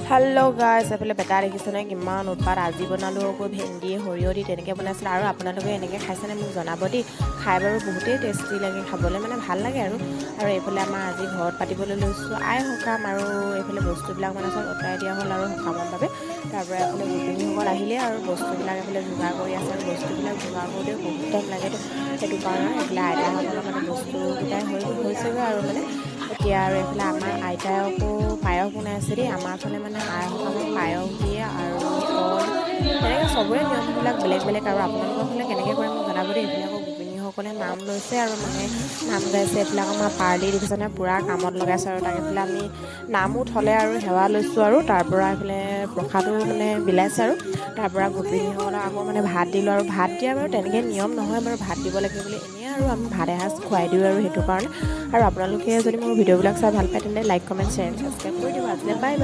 Hello' গাইছ, এইফালে বেটা দেখিছেনে কিমান উৎপাত। আজি বনালোঁ আকৌ ভেন্দি সৰিয়হ দি তেনেকৈ বনাইছিলোঁ। আৰু আপোনালোকে এনেকৈ খাইছেনে মোক জনাব দেই। খাই বাৰু বহুতেই টেষ্টি লাগে, খাবলৈ মানে ভাল লাগে আৰু এইফালে আমাৰ আজি ঘৰত পাতিবলৈ লৈছোঁ আই সকাম। আৰু এইফালে বস্তুবিলাক মানে চব অঁতৰাই দিয়া হ'ল আৰু সকামৰ বাবে। তাৰপৰা এইফালে গোপিনীসকল আহিলে আৰু বস্তুবিলাক এইফালে যোগাৰ কৰি আছে। আৰু বস্তুবিলাক যোগাৰ কৰোঁতেও বহুত টাইম লাগেতো, সেইটো কাৰণে এইফালে আইতাসকলৰ মানে বস্তুকেইটাই হৈছেগৈ আৰু এতিয়া। আৰু এইফালে আমাৰ আইতাই আকৌ পায়স বনাই আছে দেই। আমাৰ ফালে মানে আই সকামত পায়স দিয়ে আৰু কল, তেনেকৈ চবৰে নিয়মবিলাক বেলেগ বেলেগ। আৰু আপোনালোকৰ ফালে কেনেকৈ কৰে মোক জনাব দেই। এইফালে আকৌ গোপিনীসকলে নাম লৈছে আৰু নাম গাইছে। এইবিলাক আমাৰ পাৰ্লি দেখিছেনে পূৰা কামত লগাইছে। আৰু তাক এইফালে আমি নামো থ'লে আৰু সেৱা লৈছোঁ। আৰু তাৰপৰা এইফালে প্ৰসাদো বিলাইছে। আৰু তাৰপৰা গোপিনীসকলক আকৌ ভাত দিলোঁ। আৰু ভাত দিয়া বাৰু তেনেকৈ নিয়ম নহয় বাৰু, ভাত দিব লাগে বুলি এনেই আৰু আমি ভাত এসাঁজ খুৱাই দিওঁ আৰু সেইটো কাৰণে। আৰু আপোনালোকে যদি মোৰ ভিডিঅ'বিলাক চাই ভাল পায় তেন্তে লাইক, কমেণ্ট, শ্বেয়াৰ, ছাবস্ক্ৰাইব কৰি দিব। আজিলৈ বাই বাই।